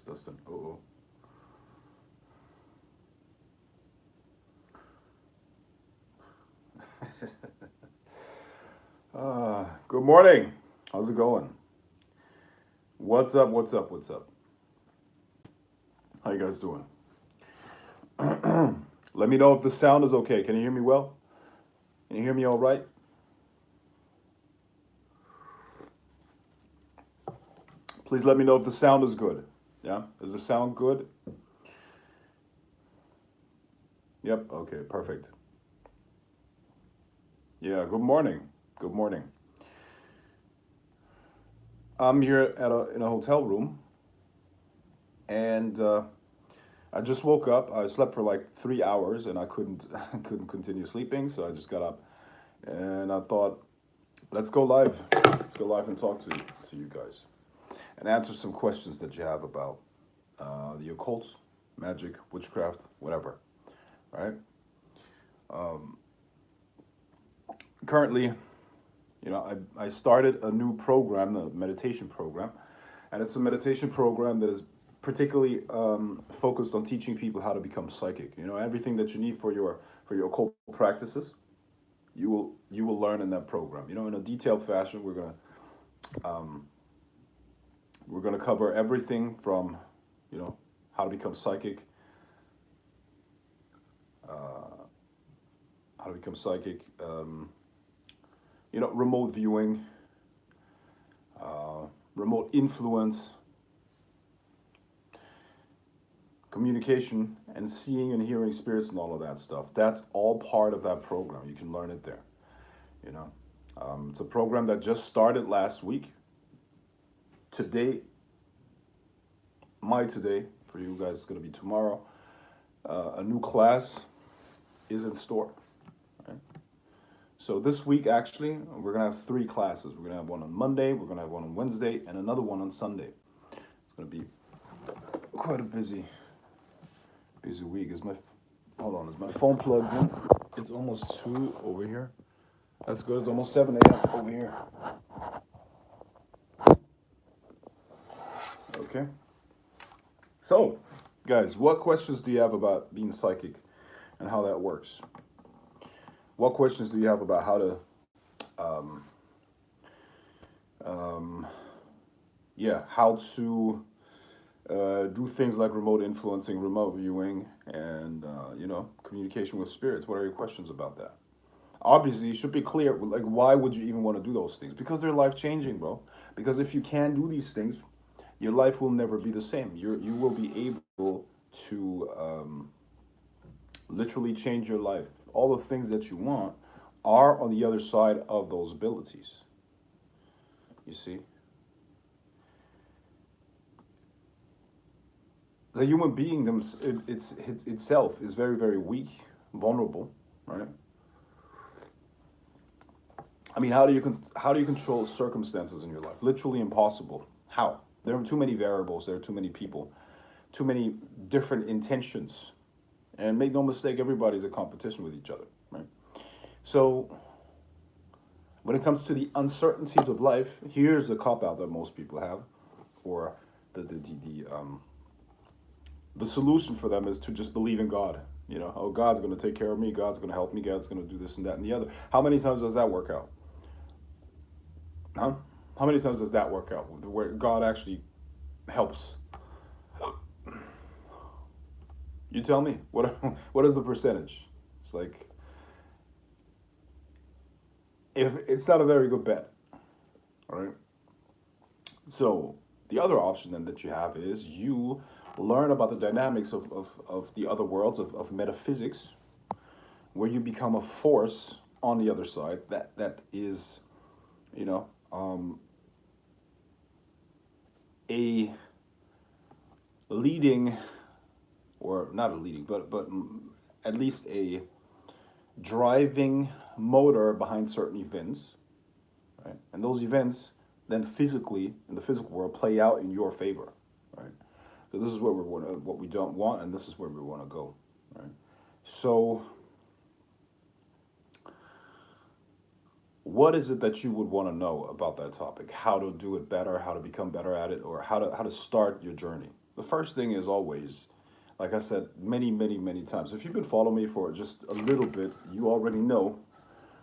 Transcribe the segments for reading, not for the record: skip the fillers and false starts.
Dustin. Oh. Good morning. How's it going? What's up? What's up? What's up? How you guys doing? Let me know if the sound is okay. Can you hear me well? Can you hear me all right? Please let me know if the sound is good. Yeah? Is the sound good? Yep. Okay, perfect. Yeah, good morning. Good morning. I'm here in a hotel room and I just woke up. I slept for like 3 hours and I couldn't I couldn't continue sleeping, so I just got up and I thought, let's go live. Let's go live and talk to you guys and answer some questions that you have about the occult, magic, witchcraft, whatever. Right? Um, Currently, I started a new program, a meditation program, and it's a meditation program that is particularly focused on teaching people how to become psychic. Everything that you need for your occult practices, you will learn in that program. In a detailed fashion, um, we're gonna cover everything from, how to become psychic, uh, how to become psychic, remote viewing, uh, remote influence, communication, and seeing and hearing spirits and all of that stuff. That's all part of that program. You can learn it there. You know, it's a program that just started last week. Today, today for you guys is going to be tomorrow. A new class is in store. Right? So this week, actually, we're gonna have three classes. We're gonna have one on Monday, we're gonna have one on Wednesday, and another one on Sunday. It's gonna be quite a busy week. Hold on? Is my phone plugged in? It's almost 2 over here. That's good. It's almost 7 a.m. over here. Okay. So, guys, what questions do you have about being psychic and how that works? What questions do you have about how to, um, um, how to do things like remote influencing, remote viewing, and communication with spirits? What are your questions about that? Obviously, you should be clear. Like, why would you even want to do those things? Because they're life changing, bro. Because if you can do these things, your life will never be the same. You will be able to literally change your life. All the things that you want are on the other side of those abilities. You see, the human being itself is very, very weak, vulnerable, right? I mean, how do you control circumstances in your life? Literally impossible. How? There are too many variables. There are too many people, too many different intentions, and make no mistake, everybody's a competition with each other, right? So when it comes to the uncertainties of life, here's the cop out that most people have, or the solution for them is to just believe in God. Oh, God's going to take care of me. God's going to help me. God's going to do this and that and the other. How many times does that work out? Huh? How many times does that work out where God actually helps? You tell me. What is the percentage? It's like, if it's not a very good bet, all right? So the other option then that you have is you learn about the dynamics of the other worlds of metaphysics, where you become a force on the other side that is, you know, a leading, or not a leading, but at least a driving motor behind certain events, right? And those events then physically in the physical world play out in your favor, right? So this is where what we don't want, and this is where we want to go, right? So, what is it that you would want to know about that topic? How to do it better, how to become better at it, or how to start your journey, the first thing is always, like I said many, many, many times, if you've been following me for just a little bit, you already know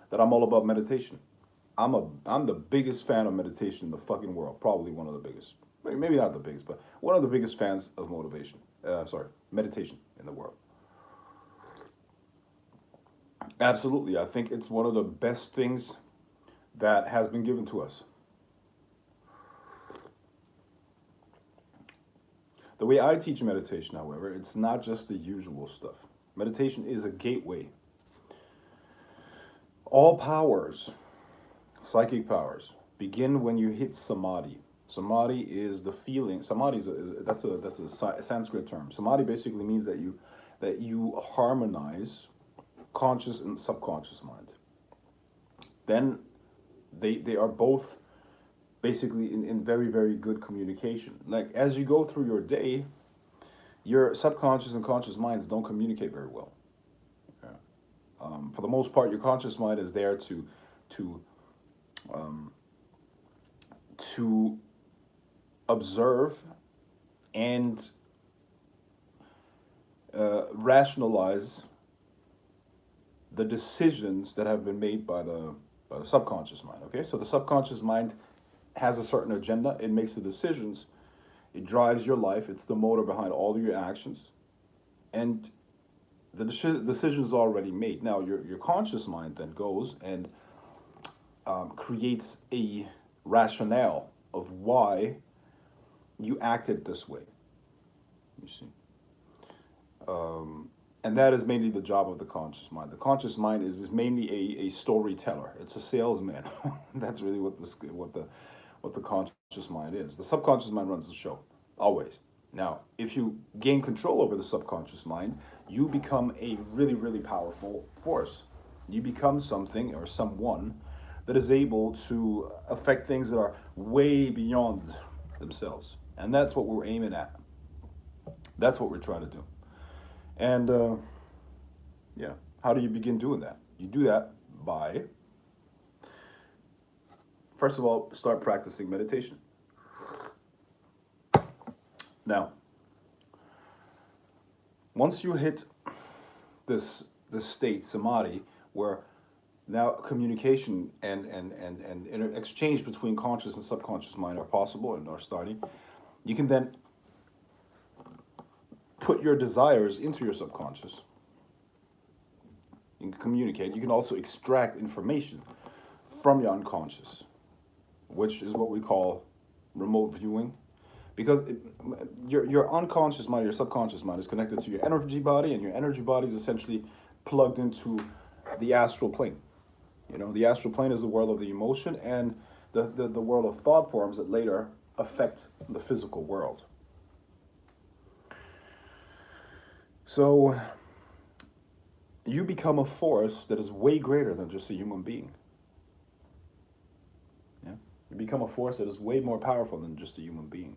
that I'm all about meditation. I'm the biggest fan of meditation in the fucking world. Probably one of the biggest. Maybe not the biggest, but one of the biggest fans of motivation. Meditation in the world. Absolutely, I think it's one of the best things that has been given to us. The way I teach meditation, however, it's not just the usual stuff. Meditation is a gateway. All powers, psychic powers, begin when you hit samadhi. Samadhi is the feeling. Samadhi that's a Sanskrit term. Samadhi basically means that you harmonize conscious and subconscious mind. Then they are both basically in very, very good communication. Like as you go through your day, your subconscious and conscious minds don't communicate very well. Okay? For the most part, your conscious mind is there to to observe and rationalize the decisions that have been made by the subconscious mind. Okay, so the subconscious mind has a certain agenda. It makes the decisions. It drives your life. It's the motor behind all of your actions, and the decision is already made. Now your conscious mind then goes and creates a rationale of why you acted this way. You see. And that is mainly the job of the conscious mind. The conscious mind is mainly a storyteller. It's a salesman. That's really what the conscious mind is. The subconscious mind runs the show, always. Now, if you gain control over the subconscious mind, you become a really, really powerful force. You become something or someone that is able to affect things that are way beyond themselves. And that's what we're aiming at. That's what we're trying to do. And yeah, how do you begin doing that? You do that by, first of all, start practicing meditation. Now, once you hit this state, samadhi, where now communication and exchange between conscious and subconscious mind are possible and are starting, you can then put your desires into your subconscious. You can communicate. You can also extract information from your unconscious, which is what we call remote viewing. Because your unconscious mind, your subconscious mind is connected to your energy body, and your energy body is essentially plugged into the astral plane. You know, the astral plane is the world of the emotion and the world of thought forms that later affect the physical world. So you become a force that is way greater than just a human being. Yeah? You become a force that is way more powerful than just a human being.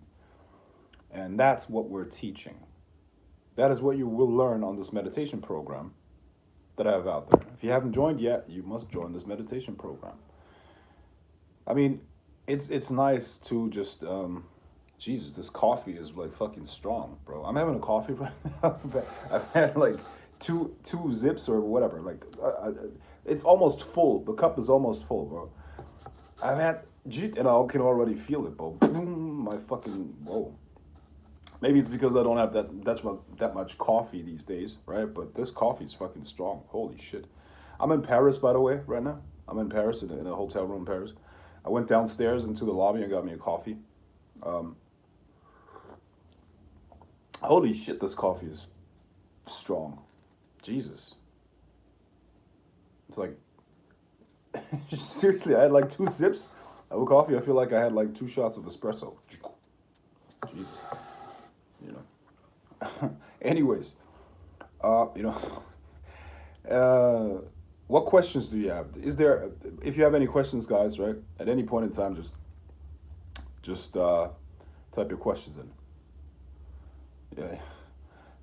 And that's what we're teaching. That is what you will learn on this meditation program that I have out there. If you haven't joined yet, you must join this meditation program. I mean, it's nice to just Jesus, this coffee is like fucking strong, bro. I'm having a coffee right now. I've had like two zips or whatever. Like it's almost full. The cup is almost full, bro. I've had and I can already feel it, bro. Boom, my fucking whoa. Maybe it's because I don't have that much coffee these days, right? But this coffee is fucking strong. Holy shit. I'm in Paris, by the way, right now. I'm in Paris in a hotel room in Paris. I went downstairs into the lobby and got me a coffee. Holy shit, this coffee is strong. Jesus. It's like, seriously, I had like 2 sips of coffee. I feel like I had like 2 shots of espresso. Jesus. You know. Anyways, what questions do you have? If you have any questions, guys, right, at any point in time, just type your questions in. Yeah.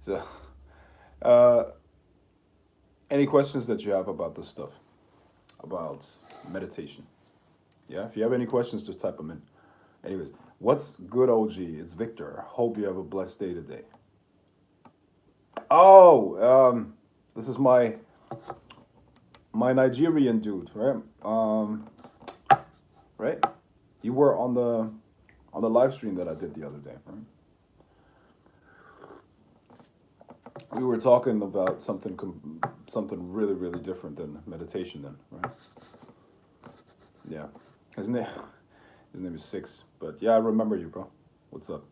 So, any questions that you have about this stuff, about meditation? Yeah. If you have any questions, just type them in. Anyways, What's good, OG? It's Victor. Hope you have a blessed day today. Oh, this is my Nigerian dude, right? Right? You were on the live stream that I did the other day, right? We were talking about something really really different than meditation, then, right? Yeah. His name his name is Six, but yeah, I remember you, bro. What's up?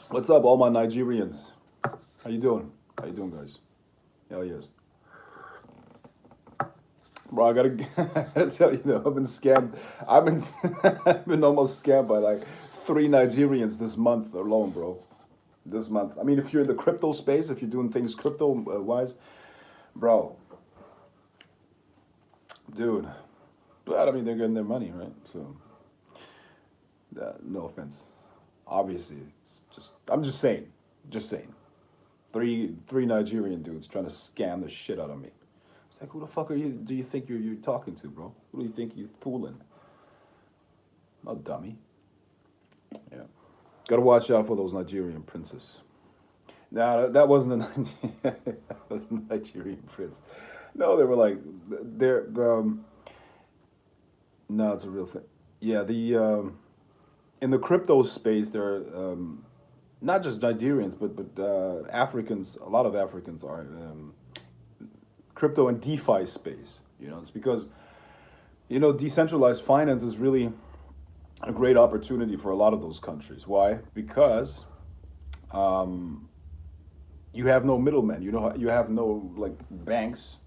What's up, all my Nigerians? How you doing? How you doing, guys? Hell yes. Bro, I gotta tell you though, I've been scammed. I've been I've been almost scammed by like three Nigerians this month alone, bro. This month. I mean, if you're in the crypto space, if you're doing things crypto wise, bro, dude. But I mean, they're getting their money, right? So, no offense. Obviously, it's just I'm just saying. Three Nigerian dudes trying to scam the shit out of me. It's like, who the fuck are you? Do you think you're talking to, bro? Who do you think you're fooling? No dummy. Yeah. Gotta watch out for those Nigerian princes. Nah, that wasn't a that wasn't a Nigerian prince. No, they were like they're no, it's a real thing. Yeah, the in the crypto space, there are not just Nigerians, but Africans. A lot of Africans are crypto and DeFi space. You know, it's because decentralized finance is really a great opportunity for a lot of those countries. Why? Because um, you have no middlemen. You have no like banks,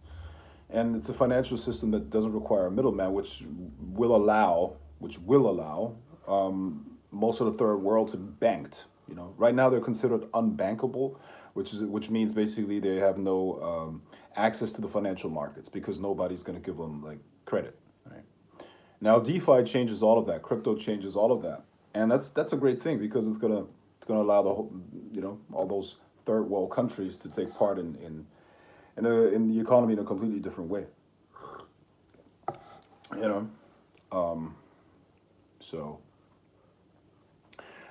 and it's a financial system that doesn't require a middleman, which will allow most of the third world to be banked. Right now they're considered unbankable, which means basically they have no access to the financial markets because nobody's going to give them like credit. Right now, DeFi changes all of that. Crypto changes all of that, and that's a great thing because it's gonna allow the whole, all those third world countries to take part in the economy in a completely different way. You know, um, so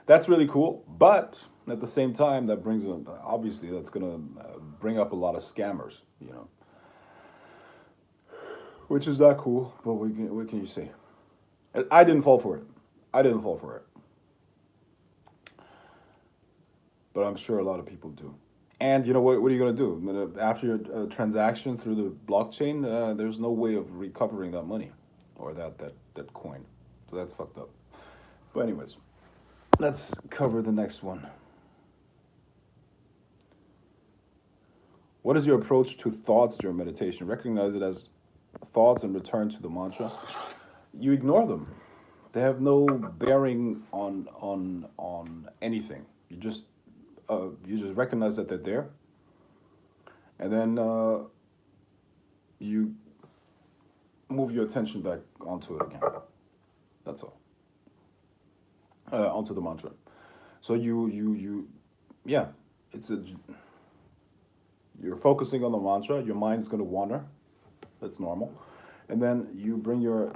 that's really cool. But at the same time, obviously that's gonna bring up a lot of scammers. Which is not cool. But what can you say? I didn't fall for it. I didn't fall for it. But I'm sure a lot of people do. And you know what? What are you gonna do after your transaction through the blockchain? There's no way of recovering that money, or that coin. So that's fucked up. But anyways, let's cover the next one. What is your approach to thoughts during meditation? Recognize it as thoughts and return to the mantra. You ignore them. They have no bearing on anything. You just recognize that they're there, and then you move your attention back onto it again. That's all. Onto the mantra. So yeah, it's a you're focusing on the mantra. Your mind is going to wander. That's normal, and then you bring your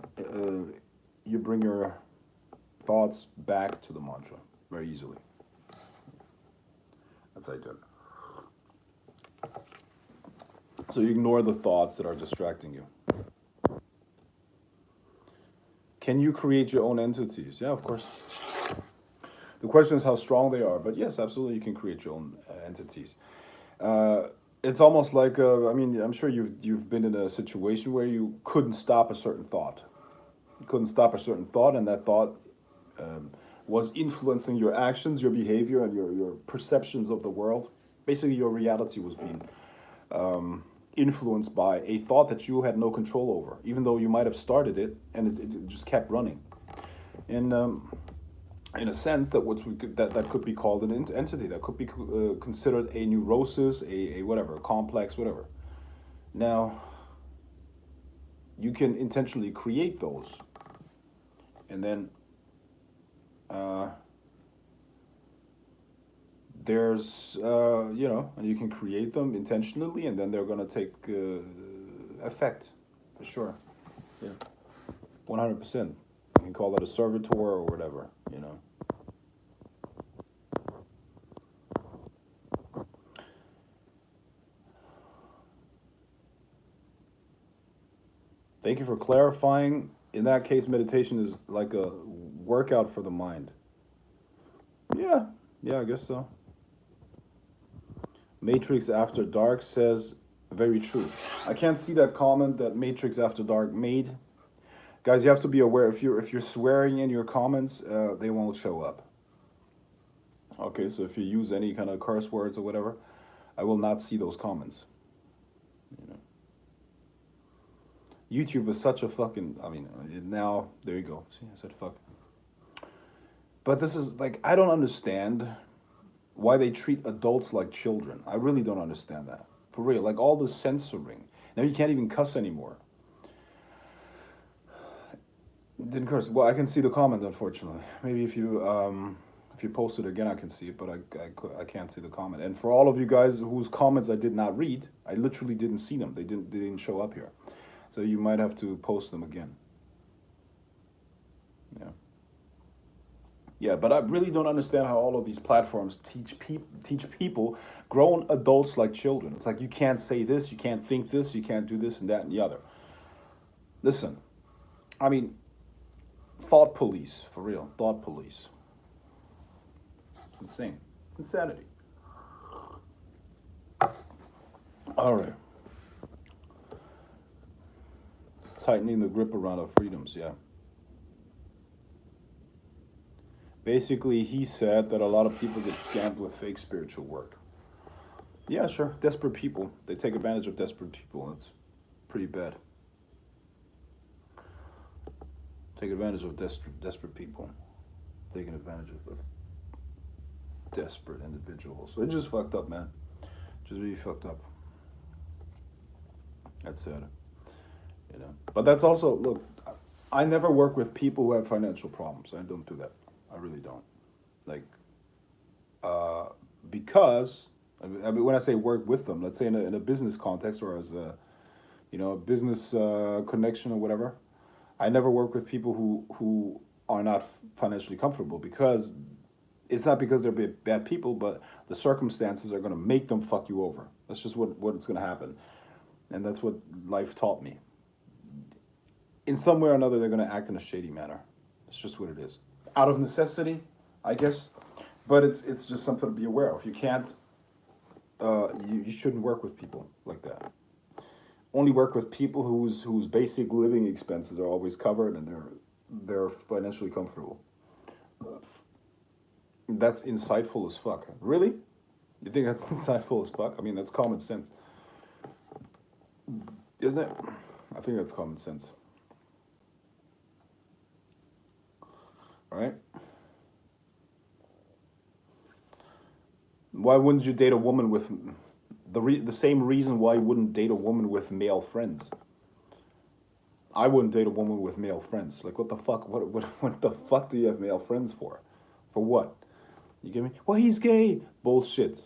thoughts back to the mantra very easily. That's how you do it. So you ignore the thoughts that are distracting you. Can you create your own entities? Yeah, of course. The question is how strong they are, but yes, absolutely, you can create your own entities. It's almost like I mean, I'm sure you've been in a situation where you couldn't stop a certain thought. You couldn't stop a certain thought, and that thought was influencing your actions, your behavior, and your perceptions of the world. Basically, your reality was being influenced by a thought that you had no control over, even though you might have started it and it just kept running. And in a sense, that could be called an entity. That could be considered a neurosis, a whatever, a complex, whatever. Now, you can intentionally create those, and then there's and you can create them intentionally, and then they're gonna take effect, for sure. Yeah, 100%. can call it a servitor or whatever, you know. Thank you for clarifying. In that case, meditation is like a workout for the mind. Yeah, yeah, I guess so. Matrix After Dark says, very true. I can't see that comment that Matrix After Dark made. Guys, you have to be aware, if you're swearing in your comments, they won't show up. Okay, so if you use any kind of curse words or whatever, I will not see those comments. You know. YouTube is such a fucking, I mean, now, there you go. See, I said fuck. But this is, like, I don't understand why they treat adults like children. I really don't understand that. For real, like all the censoring. Now you can't even cuss anymore. Didn't curse. Well, I can see the comment, unfortunately. Maybe if you post it again, I can see it, but I can't see the comment. And for all of you guys whose comments I did not read, I literally didn't see them. They didn't show up here. So you might have to post them again. Yeah. Yeah, but I really don't understand how all of these platforms teach people, grown adults like children. It's like, you can't say this, you can't think this, you can't do this and that and the other. Listen, I mean, thought police, for real, thought police. It's insane. It's insanity. All right. Tightening the grip around our freedoms, yeah. Basically, he said that a lot of people get scammed with fake spiritual work. Yeah, sure. Desperate people. They take advantage of desperate people. That's pretty bad. Take advantage of desperate people. Taking advantage of desperate individuals. So it's just fucked up, man. Just really fucked up. That's sad. You know. But that's also, look, I never work with people who have financial problems. I don't do that. I really don't. Like, because, I mean, when I say work with them, let's say in a business context or as a, you know, a business connection or whatever, I never work with people who are not financially comfortable, because it's not because they're bad people, but the circumstances are going to make them fuck you over. That's just what's going to happen. And that's what life taught me. In some way or another, they're going to act in a shady manner. It's just what it is. Out of necessity, I guess, but it's just something to be aware of. You can't, you shouldn't work with people like that. Only work with people whose basic living expenses are always covered and they're financially comfortable. That's insightful as fuck. Really? You think that's insightful as fuck? I mean, that's common sense, isn't it? I think that's common sense. Right? Why wouldn't you date a woman with the same reason why you wouldn't date a woman with male friends? I wouldn't date a woman with male friends. Like, what the fuck? What the fuck do you have male friends for? For what? You get me? Well, he's gay. Bullshit.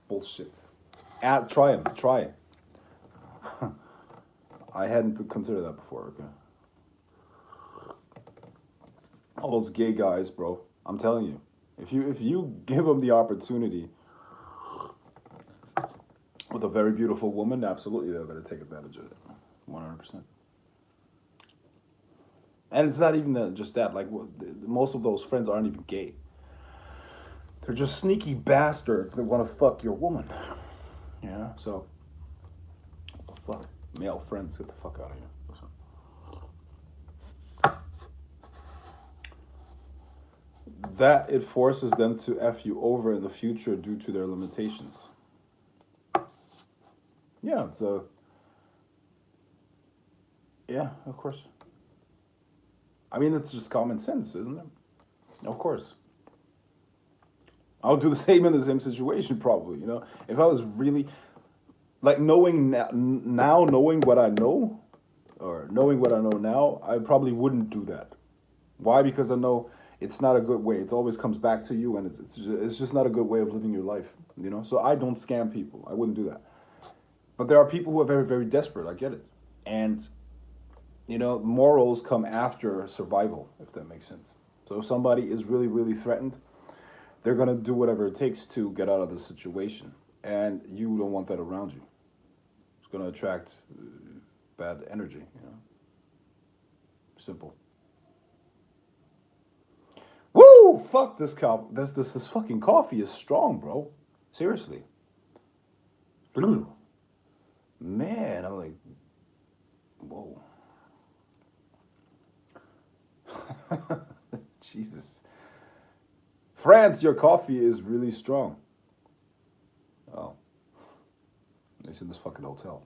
Bullshit. Try him. Try it. I hadn't considered that before. Okay. All those gay guys, bro. I'm telling you, if you give them the opportunity with a very beautiful woman, absolutely they're going to take advantage of it, 100%. And it's not even just that. Like, most of those friends aren't even gay. They're just sneaky bastards that want to fuck your woman. Yeah. So, what the fuck, male friends, get the fuck out of here. That it forces them to F you over in the future due to their limitations. Yeah, it's a... Yeah, of course. I mean, it's just common sense, isn't it? Of course. I would do the same in the same situation, probably, you know? If I was really... Like, knowing now, knowing what I know, or knowing what I know now, I probably wouldn't do that. Why? Because I know it's not a good way. It always comes back to you, and it's just not a good way of living your life, you know? So I don't scam people. I wouldn't do that. But there are people who are very, very desperate. I get it. And morals come after survival, if that makes sense. So if somebody is really, really threatened, they're gonna do whatever it takes to get out of the situation, and you don't want that around you. It's gonna attract bad energy. Simple. Woo! Fuck this coffee. This fucking coffee is strong, bro. Seriously. Man, I'm like, whoa. Jesus. France, your coffee is really strong. Oh. It's in this fucking hotel.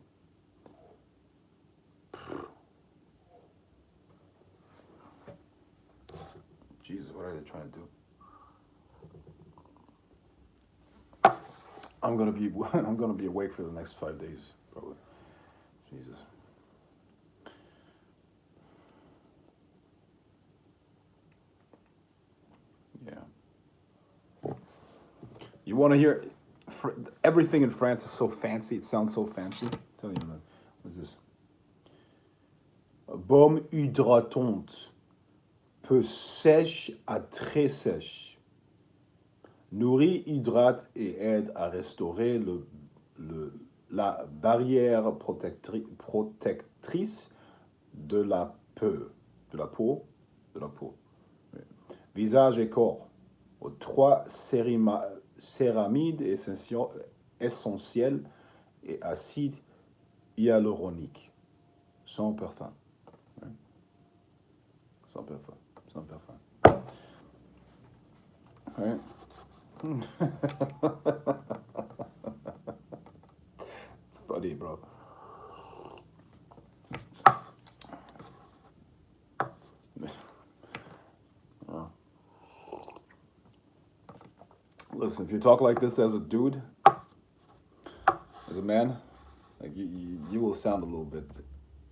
Jesus, what are they trying to do? I'm gonna be I'm gonna be awake for the next 5 days, probably. Jesus. Yeah. You want to hear? Everything in France is so fancy. It sounds so fancy. I'm telling you, man. What's this? Baume hydratante, peu sèche à très sèche. Nourrit, hydrate et aide à restaurer la barrière protectrice de la peau. De la peau. De la peau. Oui. Visage et corps. Aux trois céramides essentielles et acide hyaluronique. Sans parfum. Oui. Sans parfum. Sans parfum. Oui. It's funny, bro. Listen, if you talk like this as a dude, as a man, like you will sound a little bit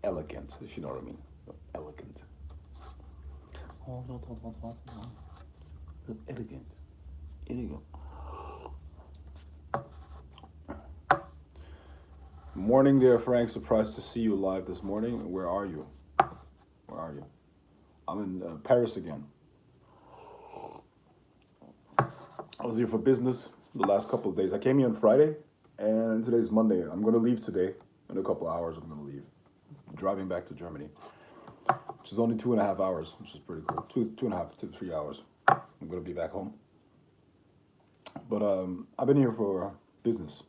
elegant, if you know what I mean. Elegant. Oh, no. Elegant. Elegant. Morning there, Frank. Surprised to see you live this morning. Where are you? Where are you? I'm in Paris again. I was here for business the last couple of days. I came here on Friday, and today's Monday. I'm going to leave today. In a couple of hours, I'm going to leave. Driving back to Germany, which is only 2.5 hours, which is pretty cool. 2.5 to 3 hours. I'm going to be back home. But I've been here for business.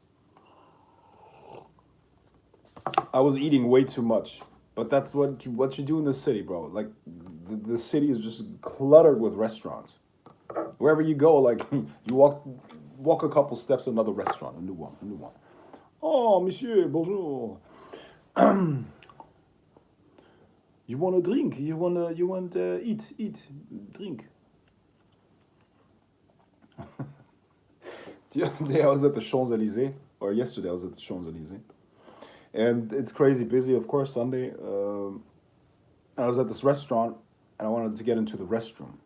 I was eating way too much, but that's what you do in the city, bro. Like the city is just cluttered with restaurants. Wherever you go, like you walk a couple steps, another restaurant, a new one. Oh, monsieur, bonjour. You want a drink? You want eat, drink. The other day I was at the Champs-Élysées, or yesterday I was at the Champs-Élysées, and it's crazy busy, of course, Sunday. I was at this restaurant, and I wanted to get into the restroom.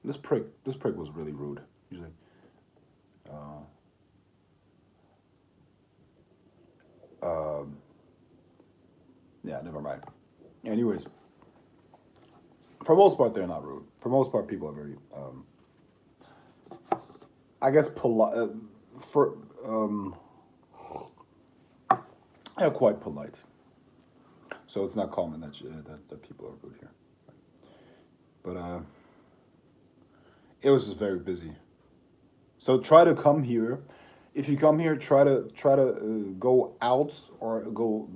This prick was really rude. Usually, yeah, never mind. Anyways, for most part, they're not rude. For most part, people are very, I guess, polite. They're quite polite. So it's not common that people are rude here. But it was just very busy. So try to come here. If you come here, try to go out or go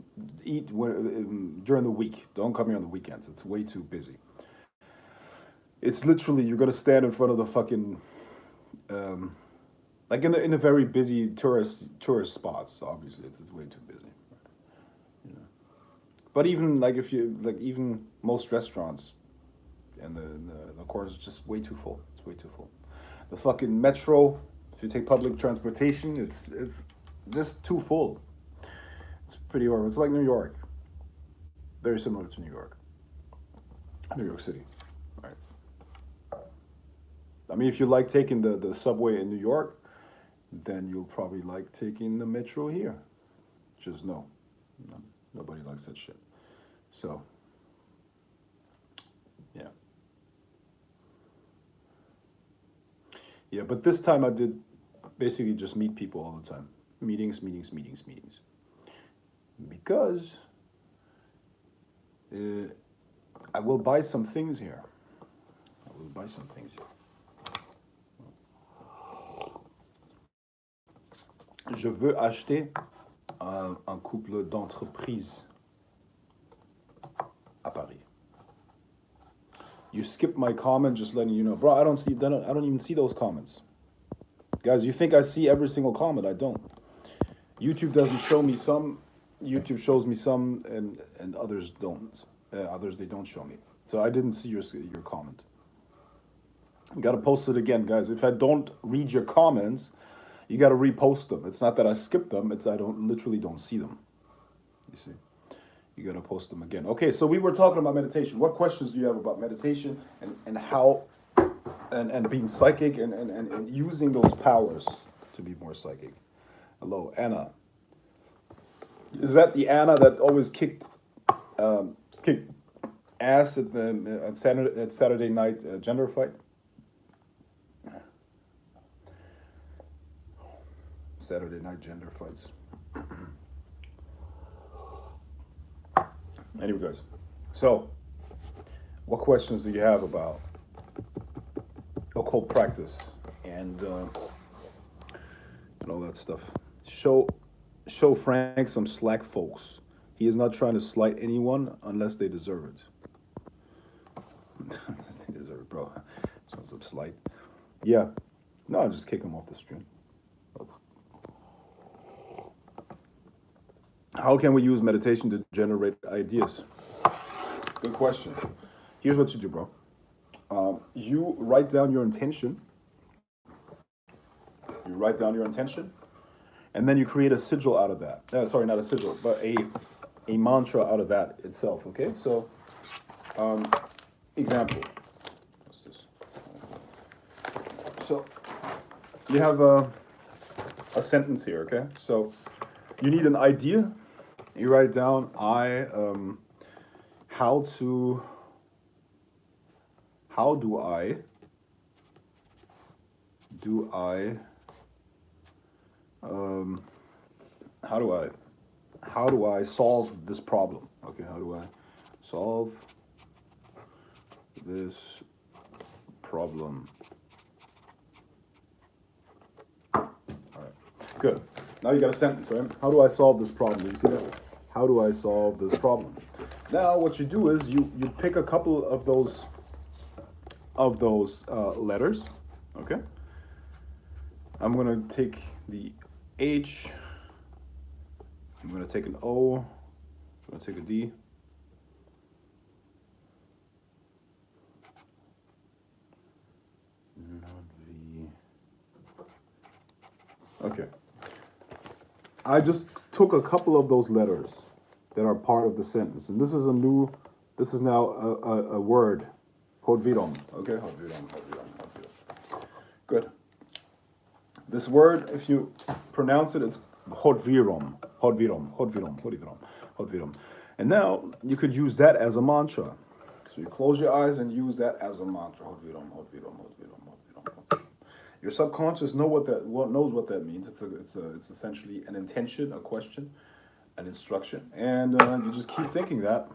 eat during the week. Don't come here on the weekends. It's way too busy. It's literally you're gonna stand in front of the fucking like in the very busy tourist spots. Obviously, it's way too busy. You know. But even like if you like even most restaurants, and the course is just way too full. It's way too full. The fucking metro, if you take public transportation, it's just too full. It's pretty horrible. It's like New York. Very similar to New York. New York City. Right. I mean, if you like taking the subway in New York, then you'll probably like taking the metro here. Just know. No, nobody likes that shit. So, yeah. Yeah, but this time I did basically just meet people all the time. Meetings, meetings, meetings, meetings. Because I will buy some things here. I will buy some things here. Je veux acheter un couple d'entreprises à Paris. You skipped my comment, just letting you know, bro. I don't even see those comments, guys. You think I see every single comment? I don't. YouTube doesn't show me some. YouTube shows me some, and others don't. Others they don't show me. So I didn't see your comment. You got to post it again, guys. If I don't read your comments, you got to repost them. It's not that I skipped them. It's I literally don't see them. You see. You got to post them again. Okay, so we were talking about meditation. What questions do you have about meditation and how and being psychic and using those powers to be more psychic? Hello, Anna. Is that the Anna that always kicked ass at Saturday night gender fight? Saturday night gender fights. Anyway, guys, so what questions do you have about occult practice and all that stuff? Show Frank some slack, folks. He is not trying to slight anyone unless they deserve it. Unless they deserve it, bro. So some slight. Yeah. No, I'll just kick him off the stream. How can we use meditation to generate ideas? Good question. Here's what you do, bro. You write down your intention. You write down your intention, and then you create a sigil out of that. Sorry, not a sigil, but a mantra out of that itself. Okay, so example. What's this? So you have a sentence here. Okay, so you need an idea. You write it down. How do I solve this problem? Okay, how do I solve this problem? All right, good. Now you got a sentence, right? How do I solve this problem? You see that? How do I solve this problem? Now what you do is you pick a couple of those letters. Okay. I'm gonna take the H. I'm gonna take an O. I'm gonna take a D. Not V. Okay. I just took a couple of those letters that are part of the sentence, and this is now a word, hodvirom. Okay, hodvirom. Good. This word, if you pronounce it, it's hodvirom. And now you could use that as a mantra. So you close your eyes and use that as a mantra. Hodvirom. Your subconscious knows what that means. It's essentially an intention, a question, an instruction, and you just keep thinking that,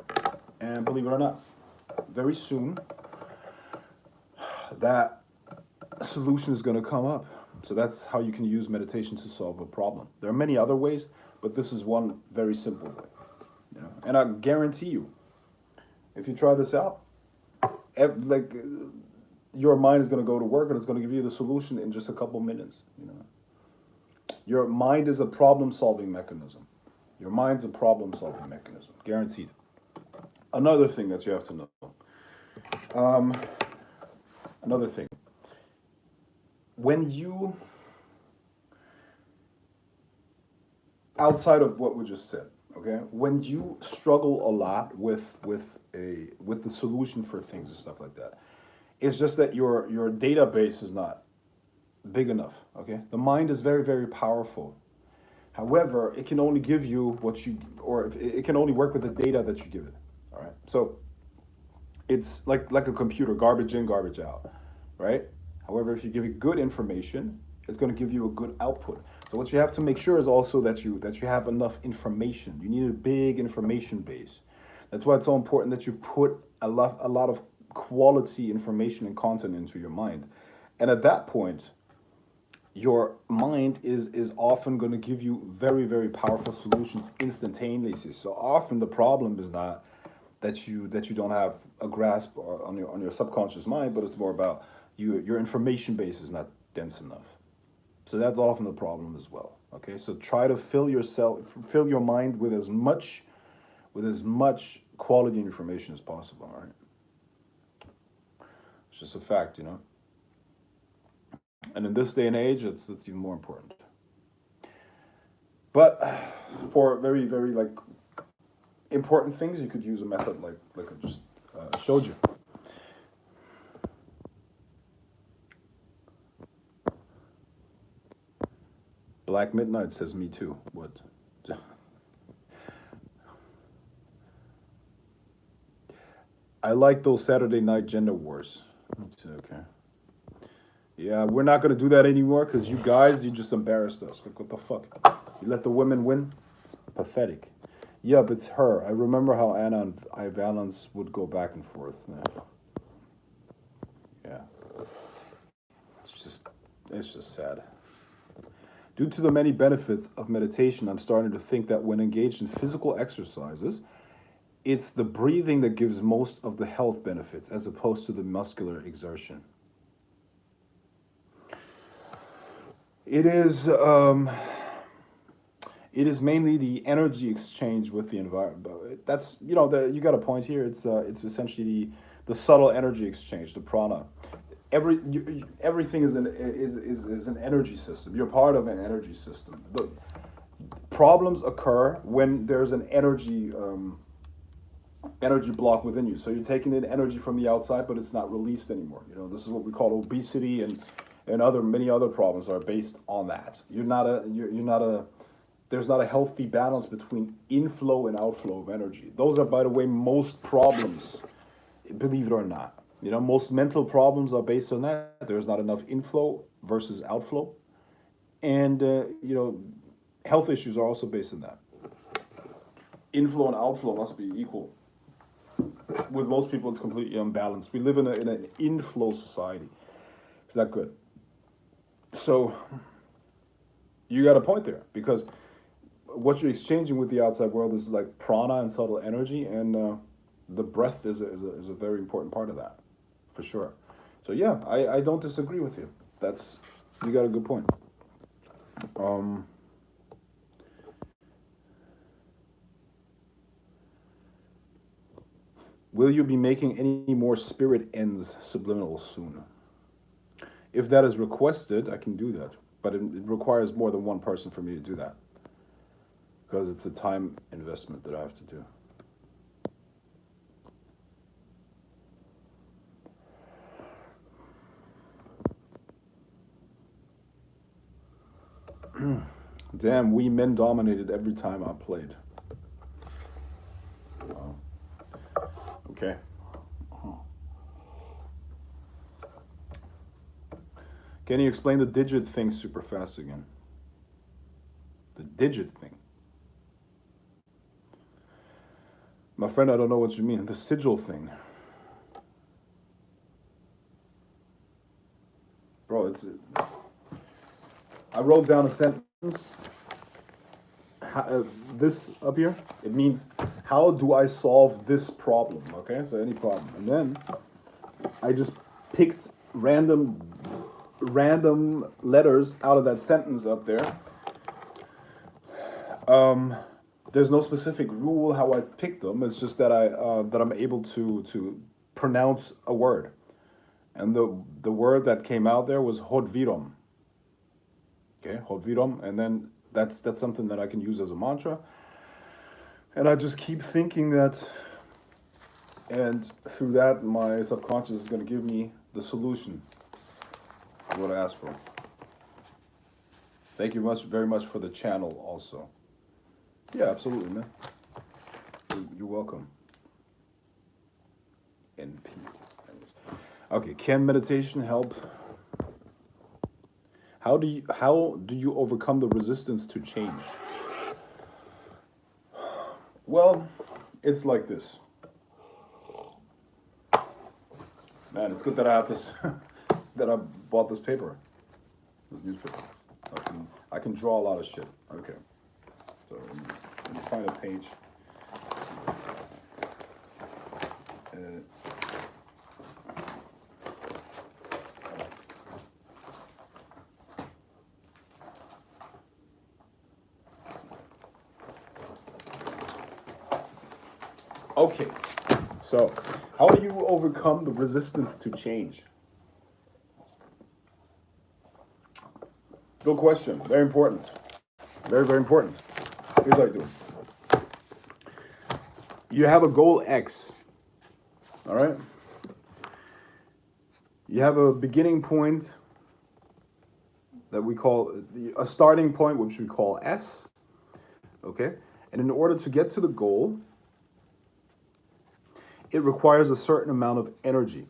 and believe it or not, very soon that solution is going to come up. So that's how you can use meditation to solve a problem. There are many other ways, but this is one very simple way. You know? And I guarantee you, if you try this out, your mind is going to go to work and it's going to give you the solution in just a couple minutes. You know, your mind is a problem-solving mechanism. Your mind's a problem-solving mechanism, guaranteed. Another thing that you have to know. Another thing. When you, outside of what we just said, okay, when you struggle a lot with the solution for things and stuff like that, it's just that your database is not big enough. Okay, the mind is very, very powerful. However, it can only give you what you, or it can only work with the data that you give it. All right. So it's like a computer, garbage in, garbage out, right? However, if you give it good information, it's going to give you a good output. So what you have to make sure is also that you have enough information. You need a big information base. That's why it's so important that you put a lot of quality information and content into your mind. And at that point, your mind is often going to give you very, very powerful solutions instantaneously. So often the problem is not that you don't have a grasp on your subconscious mind, but it's more about your information base is not dense enough. So that's often the problem as well. Okay, so try to fill your mind with as much quality information as possible. All right, it's just a fact, you know. And in this day and age, it's even more important. But for very, very like important things, you could use a method like I just showed you. Black Midnight says me too. What? I like those Saturday night gender wars. Okay. Yeah, we're not gonna do that anymore because you just embarrassed us. Like, what the fuck? You let the women win? It's pathetic. Yep, it's her. I remember how Anna and I Valance would go back and forth. Yeah. Yeah. It's just sad. Due to the many benefits of meditation, I'm starting to think that when engaged in physical exercises, it's the breathing that gives most of the health benefits as opposed to the muscular exertion. It is mainly the energy exchange with the environment. That's you got a point here. It's essentially the subtle energy exchange, the prana. Everything is an energy system. You're part of an energy system. The problems occur when there's an energy block within you. So you're taking in energy from the outside, but it's not released anymore. This is what we call obesity and many other problems are based on that. There's not a healthy balance between inflow and outflow of energy. Those are, by the way, most problems, believe it or not. Most mental problems are based on that. There's not enough inflow versus outflow. And, health issues are also based on that. Inflow and outflow must be equal. With most people, it's completely unbalanced. We live in an inflow society. It's not good. So you got a point there, because what you're exchanging with the outside world is like prana and subtle energy, and the breath is a very important part of that, for sure. So yeah, I don't disagree with you. You got a good point. Will you be making any more spirit ends subliminal soon? If that is requested, I can do that. But it requires more than one person for me to do that, because it's a time investment that I have to do. Damn, we men dominated every time I played. Wow. Okay. Can you explain the digit thing super fast again? The digit thing. My friend, I don't know what you mean. The sigil thing. Bro, I wrote down a sentence. This up here, it means, how do I solve this problem? Okay, so any problem. And then I just picked random letters out of that sentence up there. There's no specific rule how I pick them. It's just that I'm able to pronounce a word, and the word that came out there was hodvirom. Okay, hodvirom, and then that's something that I can use as a mantra, and I just keep thinking that, and through that my subconscious is going to give me the solution to what I asked for. Thank you very much for the channel also. Yeah, absolutely, man. You're welcome. NP. Okay, can meditation help? How do you overcome the resistance to change? Well, it's like this. Man, it's good that I have this that I bought this paper. This newspaper. I can draw a lot of shit. Okay. So let me find a page. Okay. So, how do you overcome the resistance to change? Good question. Very important. Very, very important. Here's what I do. You have a goal X. All right? You have a beginning point that we call a starting point, which we call S. Okay? And in order to get to the goal, it requires a certain amount of energy.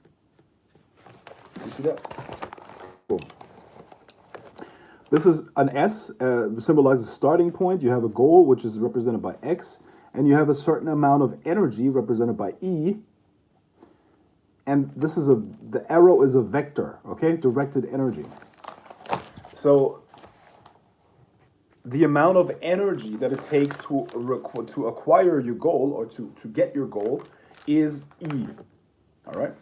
You see that? Boom. This is an S, symbolizes starting point. You have a goal, which is represented by X, and you have a certain amount of energy represented by E. And this is the arrow is a vector, okay? Directed energy. So the amount of energy that it takes to acquire your goal or to get your goal is E, all right?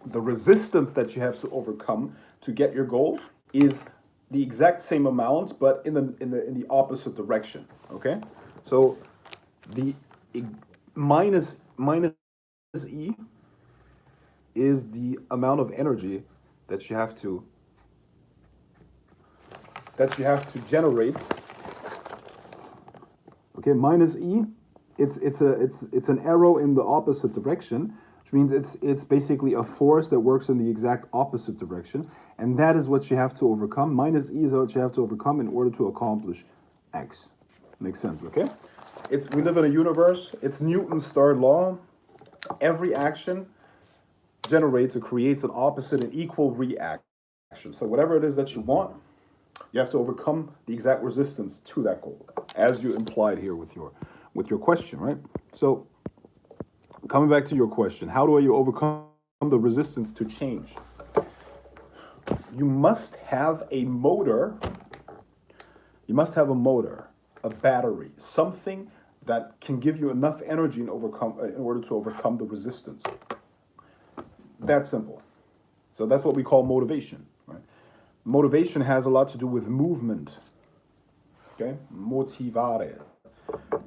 The resistance that you have to overcome to get your goal is the exact same amount, but in the opposite direction, okay? So the minus E is the amount of energy that you have to generate. Okay, minus E, it's an arrow in the opposite direction, which means it's basically a force that works in the exact opposite direction, and that is what you have to overcome. Minus E is what you have to overcome in order to accomplish X. Makes sense, okay? We live in a universe. It's Newton's third law. Every action generates or creates an opposite and equal reaction. So whatever it is that you want, you have to overcome the exact resistance to that goal, as you implied here with your question, right? So coming back to your question, how do you overcome the resistance to change? You must have a motor. You must have a motor, a battery, something that can give you enough energy in order to overcome the resistance. That simple. So that's what we call motivation, right? Motivation has a lot to do with movement. Okay, motivare.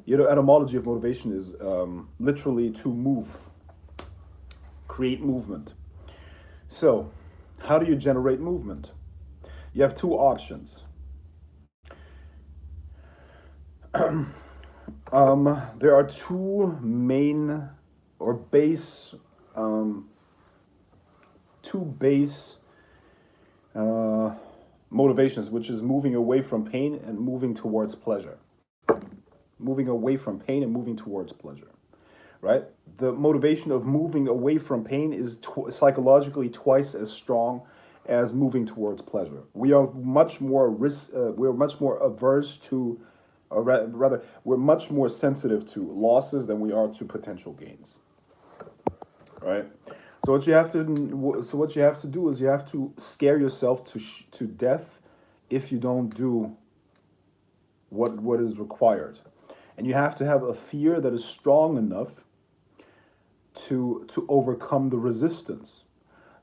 The etymology of motivation is literally to move, create movement. So, how do you generate movement? You have two options. There are two main or base, motivations, which is moving away from pain and moving towards pleasure. Moving away from pain and moving towards pleasure, right? The motivation of moving away from pain is psychologically twice as strong as moving towards pleasure. We are much more we're much more averse to, or rather, we're much more sensitive to losses than we are to potential gains, right? So what you have to do is you have to scare yourself to death if you don't do what is required. And you have to have a fear that is strong enough to overcome the resistance.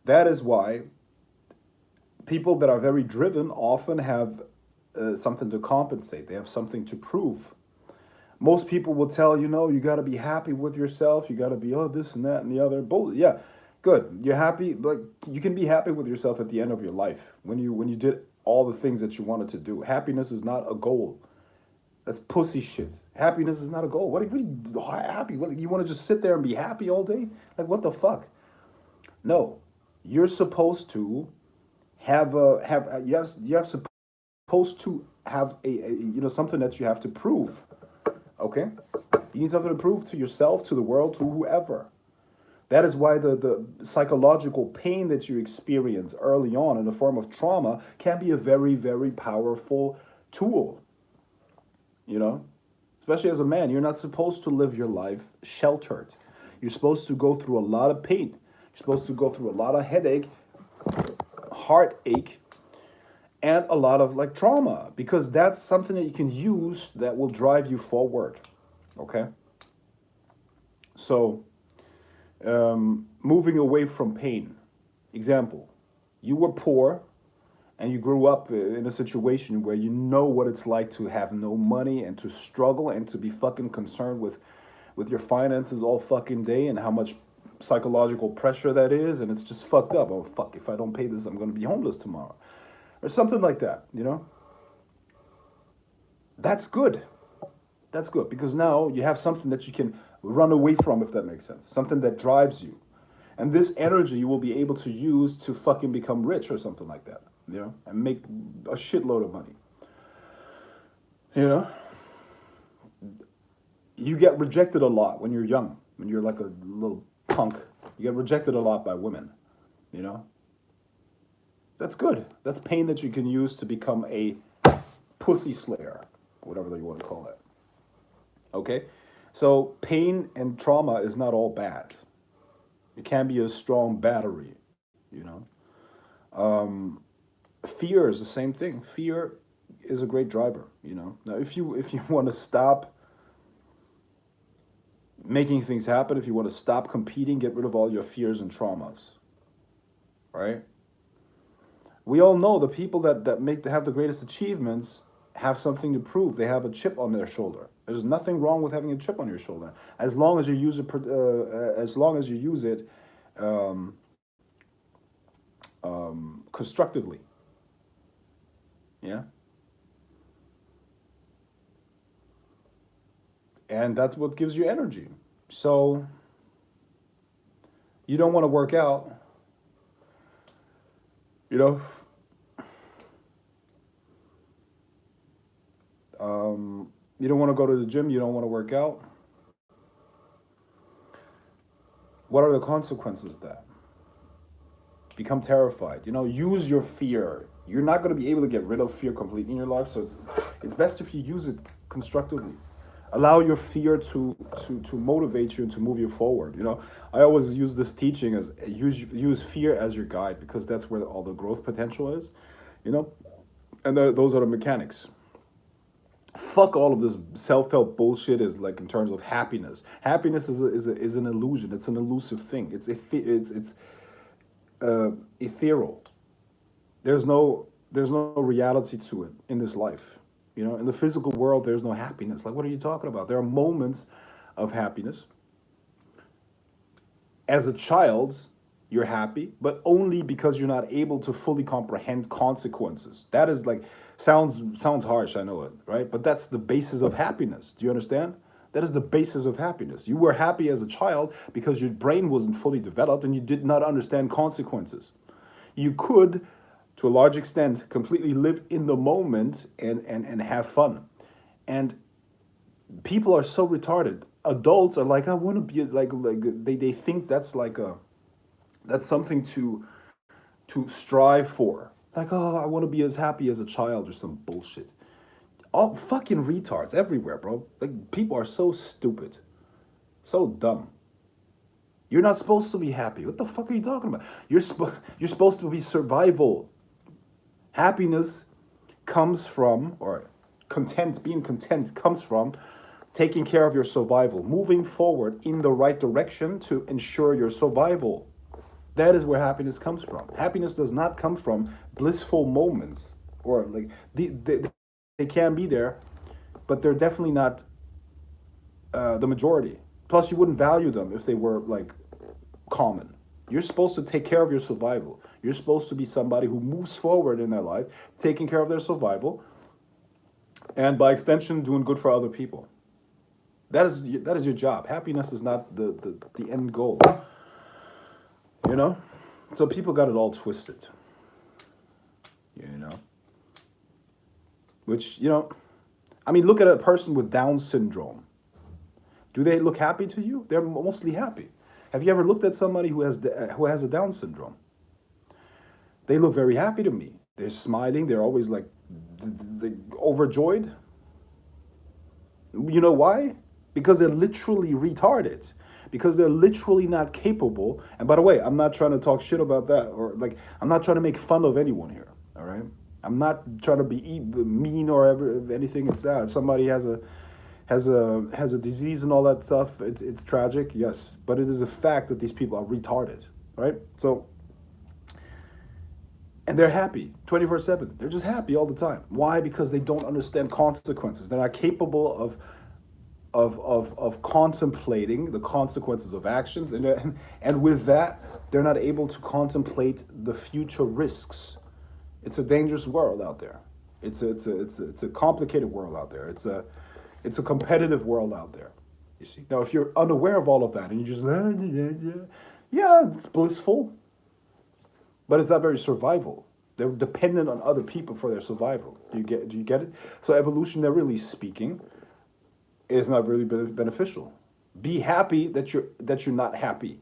That is why people that are very driven often have something to compensate. They have something to prove. Most people will tell you got to be happy with yourself. You got to be this and that and the other. Yeah, good. You're happy, but you can be happy with yourself at the end of your life when you did all the things that you wanted to do. Happiness is not a goal. That's pussy shit. Happiness is not a goal. What are you happy? What, you want to just sit there and be happy all day? Like, what the fuck? No, you're supposed to have supposed to have something that you have to prove. Okay, you need something to prove to yourself, to the world, to whoever. That is why the psychological pain that you experience early on in the form of trauma can be a very, very powerful tool. You know, especially as a man, you're not supposed to live your life sheltered. You're supposed to go through a lot of pain. You're supposed to go through a lot of headache, heartache, and a lot of like trauma, because that's something that you can use that will drive you forward. Okay? So, moving away from pain. Example, you were poor and you grew up in a situation where you know what it's like to have no money and to struggle and to be fucking concerned with your finances all fucking day and how much psychological pressure that is, and it's just fucked up. Oh fuck, if I don't pay this, I'm gonna be homeless tomorrow. Or something like that, you know? That's good. That's good because now you have something that you can run away from, if that makes sense. Something that drives you. And this energy you will be able to use to fucking become rich or something like that, you know, and make a shitload of money. You know? You get rejected a lot when you're young, when you're like a little punk. You get rejected a lot by women, you know? That's good. That's pain that you can use to become a pussy slayer, whatever you want to call it. Okay? So pain and trauma is not all bad. It can be a strong battery, you know? Fear is the same thing. Fear is a great driver, you know? Now, if you want to stop making things happen, if you want to stop competing, get rid of all your fears and traumas, right? We all know the people that have the greatest achievements have something to prove. They have a chip on their shoulder. There's nothing wrong with having a chip on your shoulder, as long as you use it. Um, constructively. Yeah. And that's what gives you energy. So you don't want to work out, you know. You don't want to go to the gym. You don't want to work out. What are the consequences of that? Become terrified. You know, use your fear. You're not going to be able to get rid of fear completely in your life, so it's best if you use it constructively. Allow your fear to motivate you and to move you forward. You know, I always use this teaching as use fear as your guide, because that's where all the growth potential is. You know, and those are the mechanics. Fuck all of this self-help bullshit is like in terms of happiness. Happiness is an illusion. It's an elusive thing. It's ethereal. There's no reality to it in this life. You know, in the physical world, there's no happiness. Like, what are you talking about? There are moments of happiness. As a child, you're happy, but only because you're not able to fully comprehend consequences. That is like sounds harsh, I know it, right? But that's the basis of happiness. Do you understand? That is the basis of happiness. You were happy as a child because your brain wasn't fully developed and you did not understand consequences. You could, to a large extent, completely live in the moment and have fun. And people are so retarded. Adults are like, I want to be like they think that's something to strive for. Like, oh, I want to be as happy as a child or some bullshit. All fucking retards everywhere, bro. Like, people are so stupid. So dumb. You're not supposed to be happy. What the fuck are you talking about? You're supposed to be survival. Happiness comes from, or being content comes from taking care of your survival, moving forward in the right direction to ensure your survival. That is where happiness comes from. Happiness does not come from blissful moments, or like they can be there, but they're definitely not the majority. Plus, you wouldn't value them if they were like common. You're supposed to take care of your survival. You're supposed to be somebody who moves forward in their life, taking care of their survival, and by extension, doing good for other people. That is your job. Happiness is not the end goal. You know? So people got it all twisted. You know? which, I mean, look at a person with Down syndrome. Do they look happy to you? They're mostly happy. Have you ever looked at somebody who has a Down syndrome? They look very happy to me. They're smiling. They're always like overjoyed. You know why? Because they're literally retarded. Because they're literally not capable. And by the way, I'm not trying to talk shit about that, or like I'm not trying to make fun of anyone here. All right. I'm not trying to be mean or anything. It's that if somebody has a disease and all that stuff, it's tragic, yes, but it is a fact that these people are retarded, right? So, and they're happy 24/7. They're just happy all the time. Why? Because they don't understand consequences. They're not capable of contemplating the consequences of actions, and with that, they're not able to contemplate the future risks. It's a dangerous world out there. It's a complicated world out there. It's a competitive world out there. You see. Now, if you're unaware of all of that and you just yeah, it's blissful, but it's not very survival. They're dependent on other people for their survival. Do you get it? So evolutionarily speaking, it's not really beneficial. Be happy that you're not happy.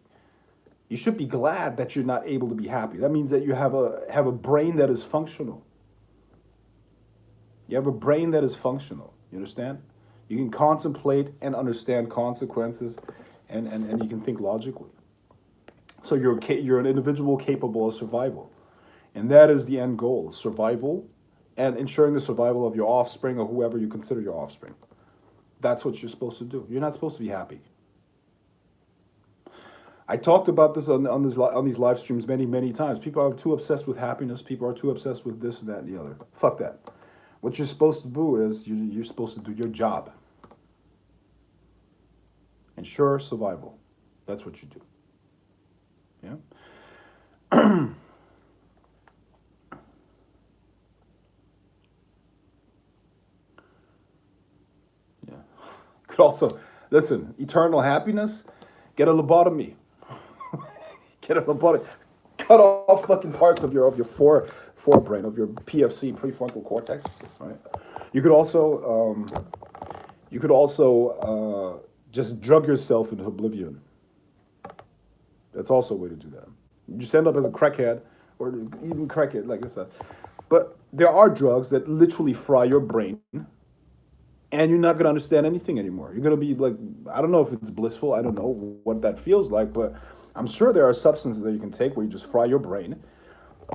You should be glad that you're not able to be happy. That means that you have a brain that is functional. You have a brain that is functional. You understand? You can contemplate and understand consequences, and you can think logically. So you're an individual capable of survival. And that is the end goal, survival and ensuring the survival of your offspring or whoever you consider your offspring. That's what you're supposed to do. You're not supposed to be happy. I talked about this on these live streams many times. People are too obsessed with happiness. People are too obsessed with this and that and the other. Fuck that. What you're supposed to do is you're supposed to do your job. Ensure survival. That's what you do. Yeah? Yeah. Could also, listen, eternal happiness, get a lobotomy. Get a lobotomy. Cut off fucking parts of your forebrain, of your PFC, prefrontal cortex, right? You could also just drug yourself into oblivion. That's also a way to do that. You just end up as a crackhead, or even crackhead, like I said. But there are drugs that literally fry your brain, and you're not going to understand anything anymore. You're going to be like, I don't know if it's blissful. I don't know what that feels like, but I'm sure there are substances that you can take where you just fry your brain,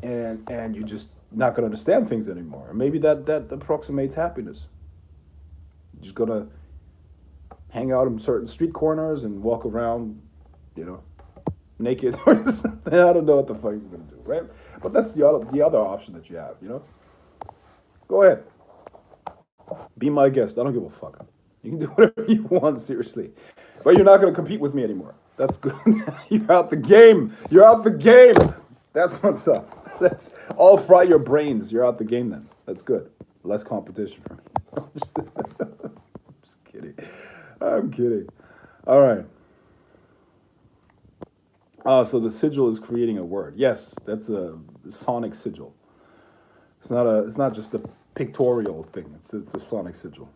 and you're just not going to understand things anymore. And maybe that approximates happiness. You're just going to hang out in certain street corners and walk around, naked or something. I don't know what the fuck you're going to do, right? But that's the other option that you have, Go ahead. Be my guest. I don't give a fuck. You can do whatever you want, seriously. But you're not going to compete with me anymore. That's good. You're out the game. You're out the game. That's what's up. Let's all fry your brains. You're out the game then. That's good. Less competition for me. I'm just kidding. I'm kidding. All right. So the sigil is creating a word. Yes, that's a sonic sigil. It's not just a pictorial thing. It's a sonic sigil.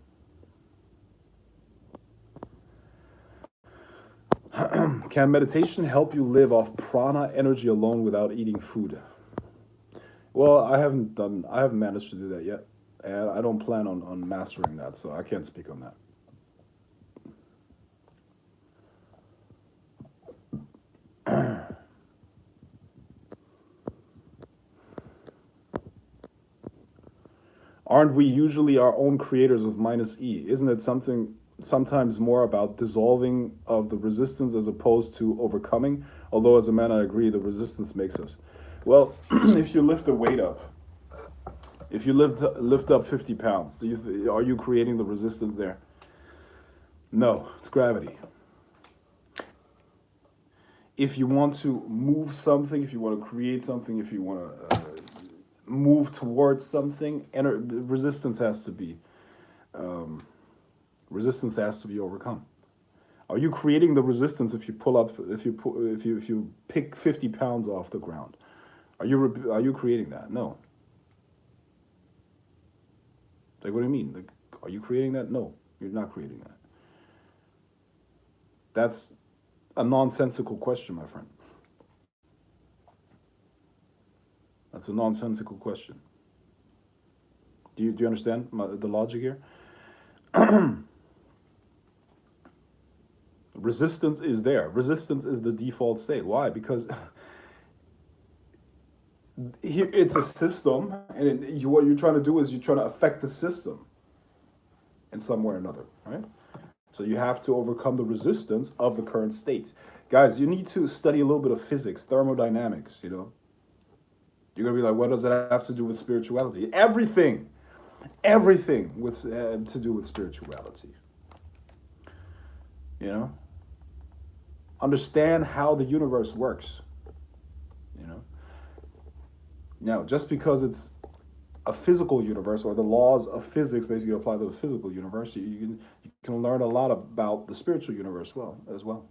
Can meditation help you live off prana energy alone without eating food? Well, I haven't managed to do that yet, and I don't plan on mastering that, so I can't speak on that. Aren't we usually our own creators of minus E? Isn't it sometimes more about dissolving of the resistance as opposed to overcoming? Although as a man, I agree, the resistance makes us. Well, if you lift the weight up, if you lift up 50 pounds, are you creating the resistance there? No, it's gravity. If you want to move something, if you want to create something, if you want to move towards something, resistance has to be overcome. Are you creating the resistance if you pick 50 pounds off the ground? Are you creating that? No. Like, what do you mean? Like, are you creating that? No, you're not creating that. That's a nonsensical question, my friend. That's a nonsensical question. Do you understand the logic here? Resistance is there. Resistance is the default state. Why? Because here it's a system, and what you're trying to do is you're trying to affect the system in some way or another, right? So you have to overcome the resistance of the current state. Guys, you need to study a little bit of physics, thermodynamics, you know? You're going to be like, what does that have to do with spirituality? Everything. Everything with to do with spirituality. You know? Understand how the universe works. You know? Now, just because it's a physical universe, or the laws of physics basically apply to the physical universe, you can learn a lot about the spiritual universe as well.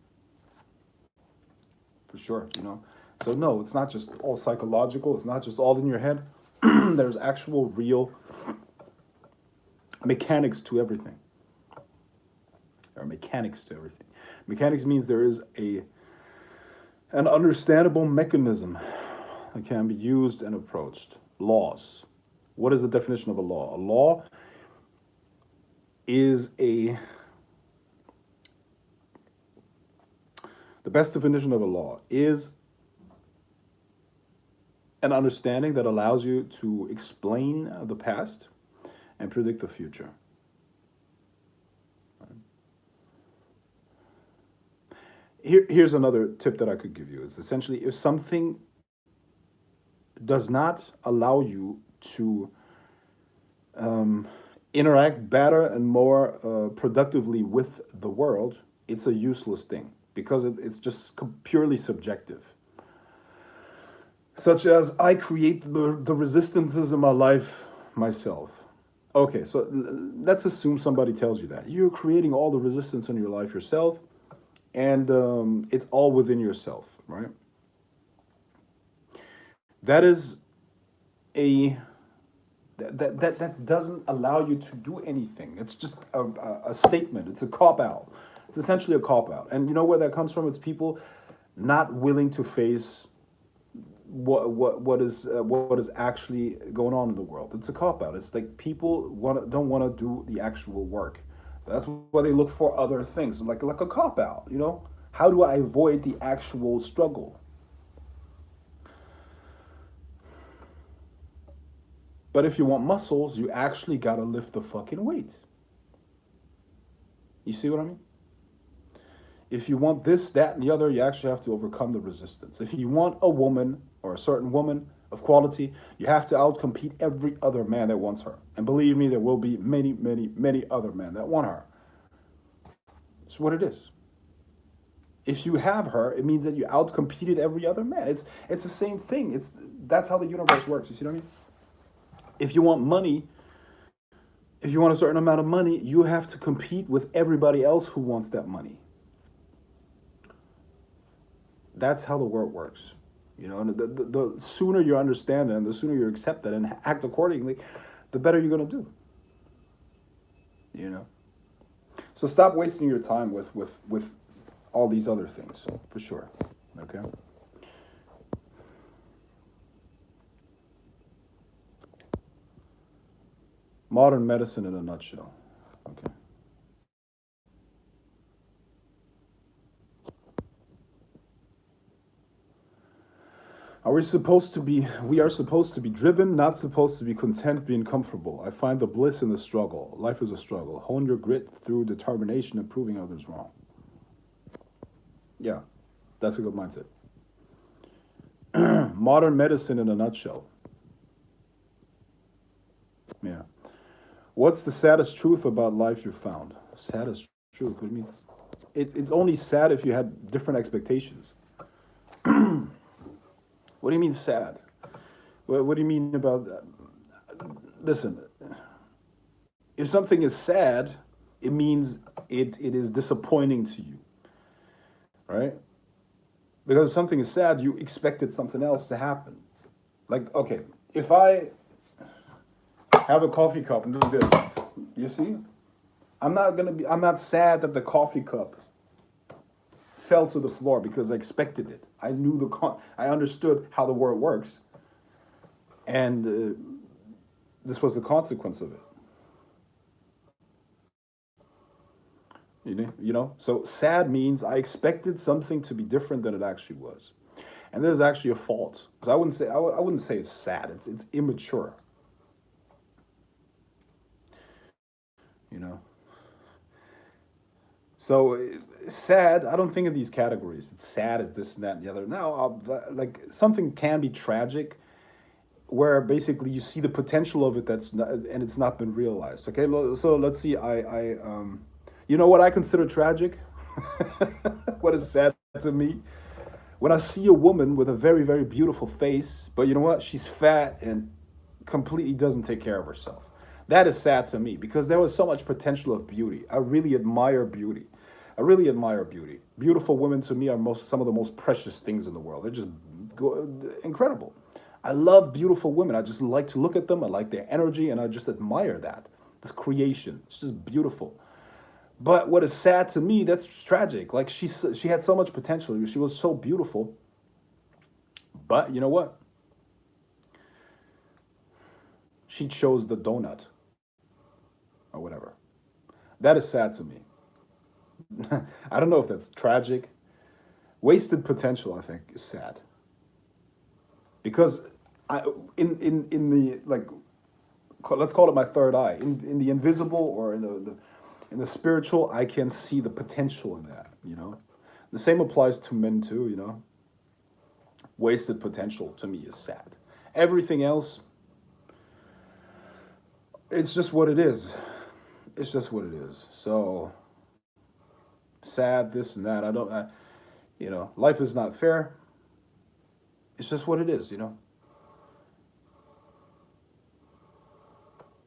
For sure, you know. So no, it's not just all psychological, it's not just all in your head. There's actual real mechanics to everything. There are mechanics to everything. Mechanics means there is an understandable mechanism that can be used and approached. Laws. What is the definition of a law? A law is the best definition of a law is an understanding that allows you to explain the past and predict the future. Here's another tip that I could give you. It's essentially, if something does not allow you to interact better and more productively with the world, it's a useless thing, because it's just purely subjective. Such as, I create the resistances in my life myself. Okay, so let's assume somebody tells you that. You're creating all the resistance in your life yourself, and it's all within yourself, right? That is that doesn't allow you to do anything. It's just a statement. It's a cop-out. It's essentially a cop-out. And you know where that comes from? It's people not willing to face what is actually going on in the world. It's a cop-out. It's like people don't want to do the actual work. That's why they look for other things, like a cop-out, you know? How do I avoid the actual struggle? But if you want muscles, you actually gotta lift the fucking weight. You see what I mean? If you want this, that, and the other, you actually have to overcome the resistance. If you want a woman, or a certain woman of quality, you have to outcompete every other man that wants her. And believe me, there will be many, many, many other men that want her. It's what it is. If you have her, it means that you outcompeted every other man. It's the same thing. That's how the universe works. You see what I mean? If you want money, if you want a certain amount of money, you have to compete with everybody else who wants that money. That's how the world works. You know, and the sooner you understand it, and the sooner you accept that and act accordingly, the better you're going to do. You know? So stop wasting your time with all these other things, for sure. Okay? Modern medicine in a nutshell. Okay. We are supposed to be driven, not supposed to be content being comfortable. I find the bliss in the struggle. Life is a struggle. Hone your grit through determination and proving others wrong. Yeah, that's a good mindset. Modern medicine in a nutshell. Yeah. What's the saddest truth about life you found? Saddest truth? What do you mean? It's only sad if you had different expectations. What do you mean sad? What do you mean about that? Listen, if something is sad, it means it is disappointing to you, right? Because if something is sad, you expected something else to happen. Like, okay, if I have a coffee cup and do this. You see? I'm not sad that the coffee cup fell to the floor because I expected it. I knew I understood how the world works, and this was the consequence of it. So sad means I expected something to be different than it actually was, and there's actually a fault because I wouldn't say it's sad. It's immature. You know. So sad, I don't think of these categories. It's sad, it's this and that and the other. Now, like something can be tragic, where basically you see the potential of it and it's not been realized. Okay, so let's see. You know what I consider tragic? What is sad to me? When I see a woman with a very very beautiful face, but you know what? She's fat and completely doesn't take care of herself. That is sad to me because there was so much potential of beauty. I really admire beauty. I really admire beauty. Beautiful women to me are some of the most precious things in the world. They're just incredible. I love beautiful women. I just like to look at them. I like their energy, and I just admire that. This creation. It's just beautiful. But what is sad to me, that's tragic. Like she had so much potential. She was so beautiful. But you know what? She chose the donut or whatever. That is sad to me. I don't know if that's tragic. Wasted potential, I think, is sad. Because in the like, let's call it my third eye. In the invisible or in the spiritual, I can see the potential in that. The same applies to men too. Wasted potential to me is sad. Everything else, it's just what it is. It's just what it is. So sad, this and that. Life is not fair. It's just what it is.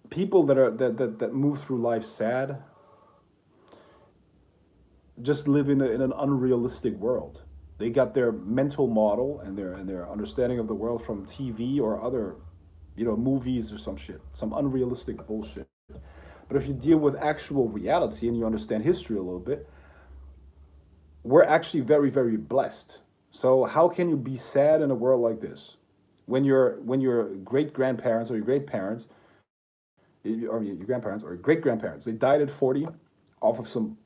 People that move through life sad just live in an unrealistic world. They got their mental model and their understanding of the world from TV or other, movies or some shit, some unrealistic bullshit. But if you deal with actual reality and you understand history a little bit, we're actually very, very blessed. So how can you be sad in a world like this? When your great grandparents or your great parents, or your grandparents or your great grandparents, they died at 40 off of some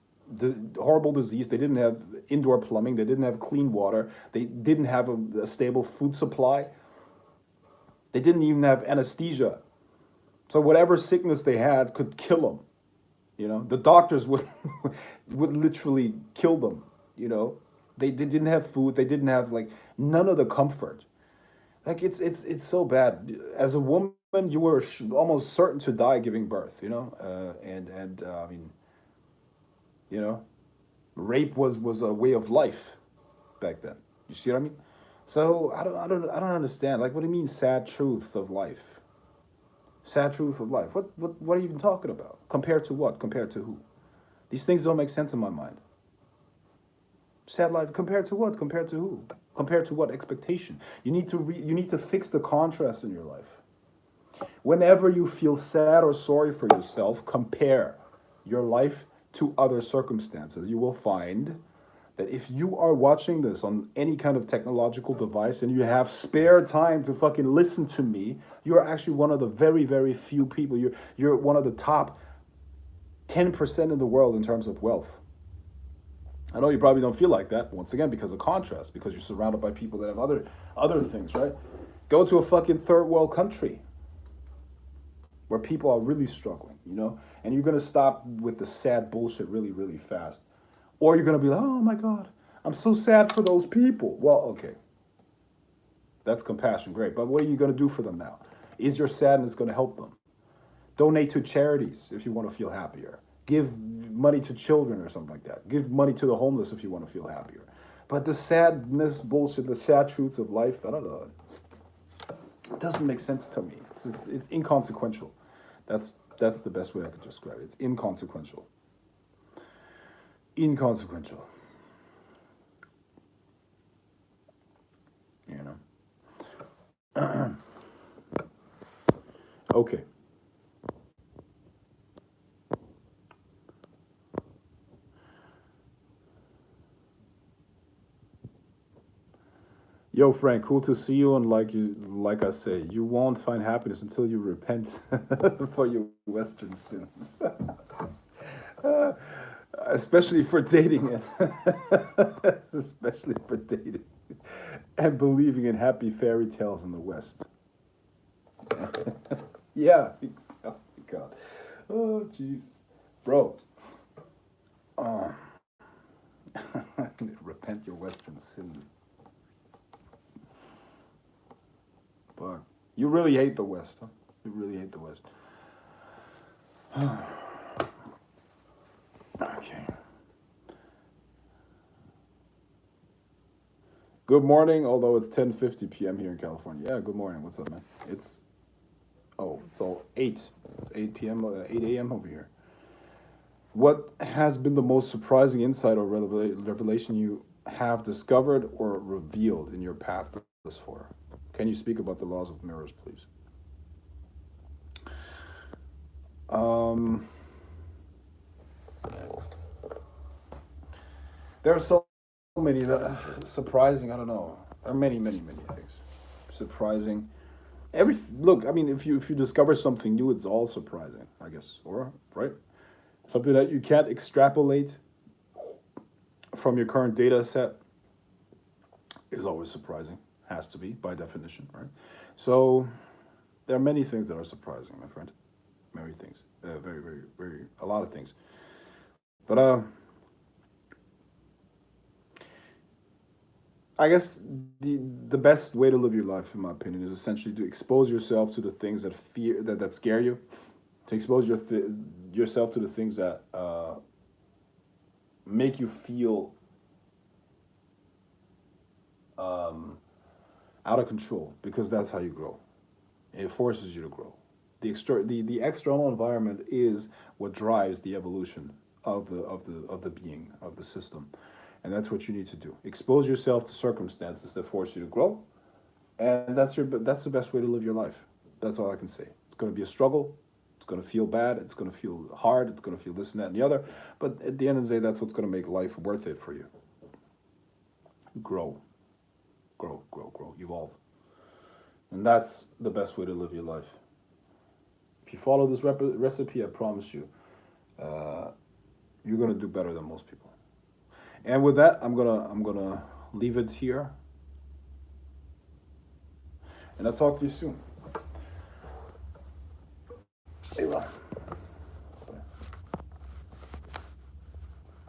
horrible disease. They didn't have indoor plumbing. They didn't have clean water. They didn't have a stable food supply. They didn't even have anesthesia. So whatever sickness they had could kill them. The doctors would would literally kill them. They didn't have food. They didn't have none of the comfort. Like it's so bad. As a woman, you were almost certain to die giving birth. And I mean, rape was a way of life back then. You see what I mean? So I don't understand. Like, what do you mean, sad truth of life? Sad truth of life. What are you even talking about? Compared to what? Compared to who? These things don't make sense in my mind. Sad life compared to what? Compared to who? Compared to what expectation? You need to fix the contrast in your life. Whenever you feel sad or sorry for yourself, compare your life to other circumstances. You will find that if you are watching this on any kind of technological device and you have spare time to fucking listen to me, you're actually one of the very, very few people. You're one of the top 10% in the world in terms of wealth. I know you probably don't feel like that, once again, because of contrast, because you're surrounded by people that have other things, right? Go to a fucking third world country where people are really struggling, and you're going to stop with the sad bullshit really, really fast. Or you're going to be like, oh my God, I'm so sad for those people. Well, okay. That's compassion, great. But what are you going to do for them now? Is your sadness going to help them? Donate to charities if you want to feel happier. Give money to children or something like that. Give money to the homeless if you want to feel happier. But the sadness bullshit, the sad truths of life, I don't know. It doesn't make sense to me. It's inconsequential. That's the best way I could describe it. It's inconsequential. Inconsequential. Okay. Yo, Frank, cool to see you. And like I say, you won't find happiness until you repent for your Western sins, Uh, especially for dating it, especially for dating and believing in happy fairy tales in the West. Yeah, oh my God. Oh, jeez, bro. Uh, repent your Western sin. Fuck. You really hate the West, huh? You really hate the West. Okay. Good morning, although it's 10:50 p.m. here in California. Yeah, good morning. What's up, man? It's all 8. It's 8 p.m. 8 a.m. over here. What has been the most surprising insight or revelation you have discovered or revealed in your path thus far? Can you speak about the laws of mirrors, please? Um, there are so many that surprising. I don't know. There are many, many, many things surprising. Every look. I mean, if you discover something new, it's all surprising. I guess, or right? Something that you can't extrapolate from your current data set is always surprising. Has to be by definition, right? So there are many things that are surprising, my friend. Many things. Very, very, very. A lot of things. But I guess the best way to live your life, in my opinion, is essentially to expose yourself to the things that scare you, to expose yourself to the things that make you feel out of control, because that's how you grow. It forces you to grow. The external environment is what drives the evolution of the being of the system, and that's what you need to do. Expose yourself to circumstances that force you to grow, and that's the best way to live your life. That's all I can say. It's going to be a struggle. It's going to feel bad. It's going to feel hard. It's going to feel this and that and the other. But at the end of the day, that's what's going to make life worth it for you. Grow, grow, grow, grow. Evolve, and that's the best way to live your life. If you follow this recipe, I promise you, uh, you're gonna do better than most people. And with that, I'm gonna leave it here, and I'll talk to you soon. Hey, Ron.